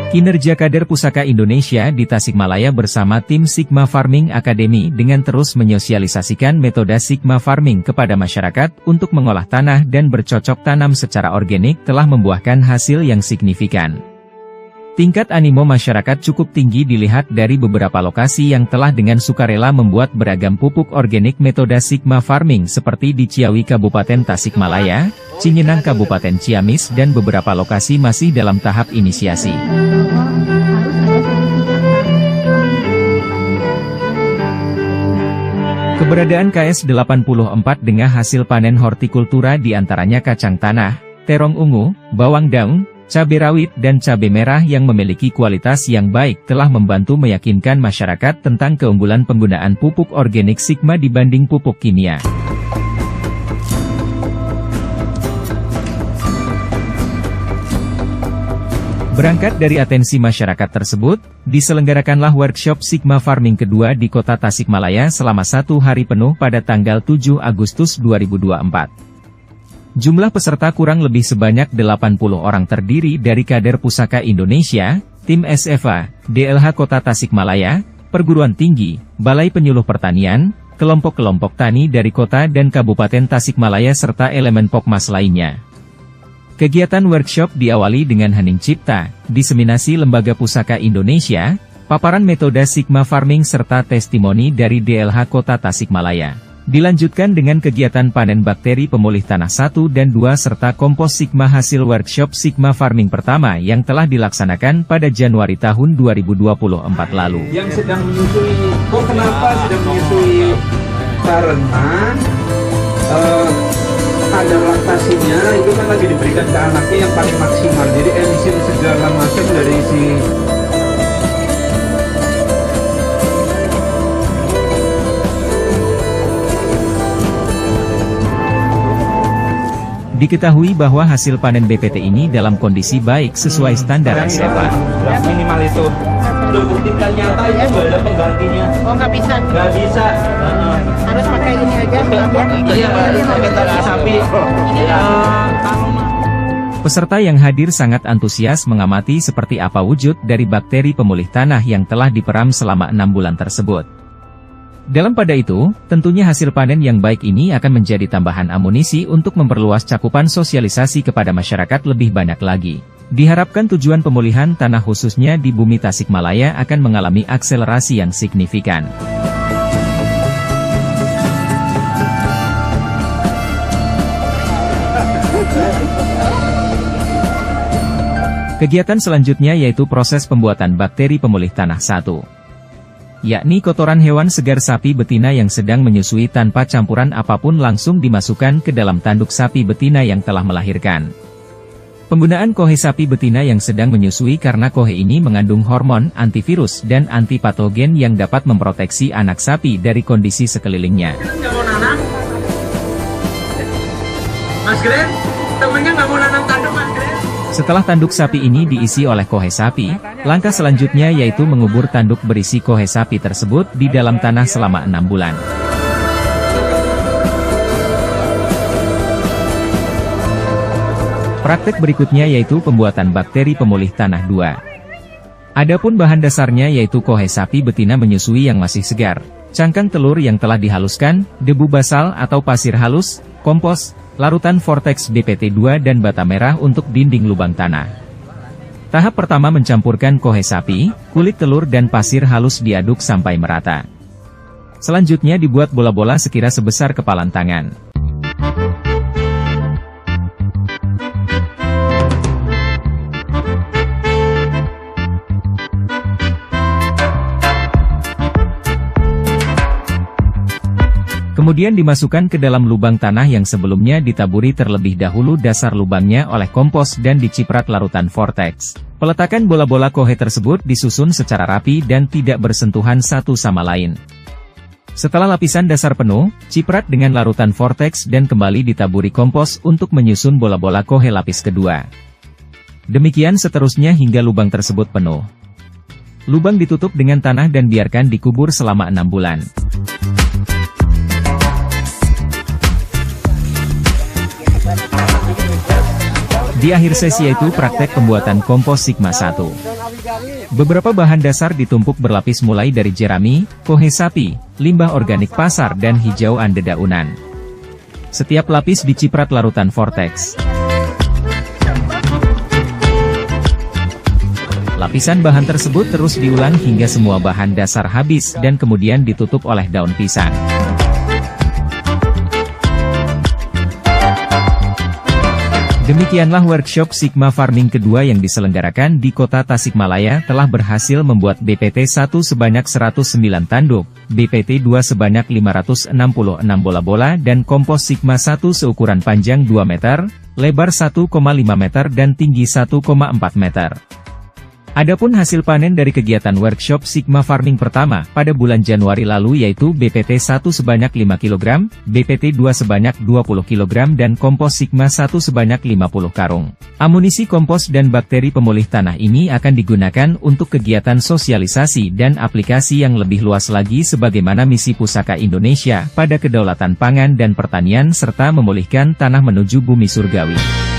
Kinerja kader Pusaka Indonesia di Tasikmalaya bersama tim Sigma Farming Academy dengan terus menyosialisasikan metode Sigma Farming kepada masyarakat untuk mengolah tanah dan bercocok tanam secara organik telah membuahkan hasil yang signifikan. Tingkat animo masyarakat cukup tinggi dilihat dari beberapa lokasi yang telah dengan sukarela membuat beragam pupuk organik metode Sigma Farming seperti di Ciawi Kabupaten Tasikmalaya, Cinyenang Kabupaten Ciamis dan beberapa lokasi masih dalam tahap inisiasi. Keberadaan KS84 dengan hasil panen hortikultura diantaranya kacang tanah, terong ungu, bawang daun, cabai rawit dan cabai merah yang memiliki kualitas yang baik telah membantu meyakinkan masyarakat tentang keunggulan penggunaan pupuk organik Sigma dibanding pupuk kimia. Berangkat dari atensi masyarakat tersebut, diselenggarakanlah workshop Sigma Farming kedua di Kota Tasikmalaya selama 1 hari penuh pada tanggal 7 Agustus 2024. Jumlah peserta kurang lebih sebanyak 80 orang terdiri dari kader Pusaka Indonesia, tim SFA, DLH Kota Tasikmalaya, perguruan tinggi, Balai Penyuluh Pertanian, kelompok-kelompok tani dari kota dan Kabupaten Tasikmalaya serta elemen Pokmas lainnya. Kegiatan workshop diawali dengan hening cipta, diseminasi Lembaga Pusaka Indonesia, paparan metode Sigma Farming serta testimoni dari DLH Kota Tasikmalaya. Dilanjutkan dengan kegiatan panen bakteri pemulih tanah 1 dan 2 serta kompos Sigma hasil workshop Sigma Farming pertama yang telah dilaksanakan pada Januari tahun 2024 lalu. Yang sedang menyusui, kenapa sedang menyusui? Karena kadar laktasinya itu kan lagi diberikan ke anaknya yang paling maksimal. Jadi enzim segala macam dari si Diketahui bahwa hasil panen BPT ini dalam kondisi baik sesuai standar SFA. Minimal itu. Udah buktikan nyata itu nggak ada penggantinya. Oh nggak bisa? Nggak bisa. Harus pakai ini aja. Iya, pakai tanah sapi. Peserta yang hadir sangat antusias mengamati seperti apa wujud dari bakteri pemulih tanah yang telah diperam selama 6 bulan tersebut. Dalam pada itu, tentunya hasil panen yang baik ini akan menjadi tambahan amunisi untuk memperluas cakupan sosialisasi kepada masyarakat lebih banyak lagi. Diharapkan tujuan pemulihan tanah khususnya di bumi Tasikmalaya akan mengalami akselerasi yang signifikan. Kegiatan selanjutnya yaitu proses pembuatan bakteri pemulih tanah 1. Yakni kotoran hewan segar sapi betina yang sedang menyusui tanpa campuran apapun langsung dimasukkan ke dalam tanduk sapi betina yang telah melahirkan. Penggunaan kohe sapi betina yang sedang menyusui karena kohe ini mengandung hormon, antivirus, dan antipatogen yang dapat memproteksi anak sapi dari kondisi sekelilingnya. Nggak mau nanam? Mas Glenn, temennya nggak mau nanam tanduk Mas Glenn? Setelah tanduk sapi ini diisi oleh kohe sapi, langkah selanjutnya yaitu mengubur tanduk berisi kohe sapi tersebut di dalam tanah selama 6 bulan. Praktek berikutnya yaitu pembuatan bakteri pemulih tanah 2. Adapun bahan dasarnya yaitu kohe sapi betina menyusui yang masih segar, cangkang telur yang telah dihaluskan, debu basal atau pasir halus, kompos, larutan Vortex DPT2 dan bata merah untuk dinding lubang tanah. Tahap pertama mencampurkan kohe sapi, kulit telur dan pasir halus diaduk sampai merata. Selanjutnya dibuat bola-bola sekira sebesar kepalan tangan. Kemudian dimasukkan ke dalam lubang tanah yang sebelumnya ditaburi terlebih dahulu dasar lubangnya oleh kompos dan diciprat larutan Vortex. Peletakan bola-bola kohe tersebut disusun secara rapi dan tidak bersentuhan satu sama lain. Setelah lapisan dasar penuh, ciprat dengan larutan Vortex dan kembali ditaburi kompos untuk menyusun bola-bola kohe lapis kedua. Demikian seterusnya hingga lubang tersebut penuh. Lubang ditutup dengan tanah dan biarkan dikubur selama 6 bulan. Di akhir sesi yaitu praktek pembuatan kompos Sigma 1. Beberapa bahan dasar ditumpuk berlapis mulai dari jerami, kohe sapi, limbah organik pasar dan hijauan dedaunan. Setiap lapis diciprat larutan Vortex. Lapisan bahan tersebut terus diulang hingga semua bahan dasar habis dan kemudian ditutup oleh daun pisang. Demikianlah workshop Sigma Farming kedua yang diselenggarakan di Kota Tasikmalaya telah berhasil membuat BPT 1 sebanyak 109 tanduk, BPT 2 sebanyak 566 bola-bola dan kompos Sigma 1 seukuran panjang 2 meter, lebar 1,5 meter dan tinggi 1,4 meter. Adapun hasil panen dari kegiatan workshop Sigma Farming pertama pada bulan Januari lalu yaitu BPT 1 sebanyak 5 kg, BPT 2 sebanyak 20 kg dan kompos Sigma 1 sebanyak 50 karung. Amunisi kompos dan bakteri pemulih tanah ini akan digunakan untuk kegiatan sosialisasi dan aplikasi yang lebih luas lagi sebagaimana misi Pusaka Indonesia pada kedaulatan pangan dan pertanian serta memulihkan tanah menuju bumi surgawi.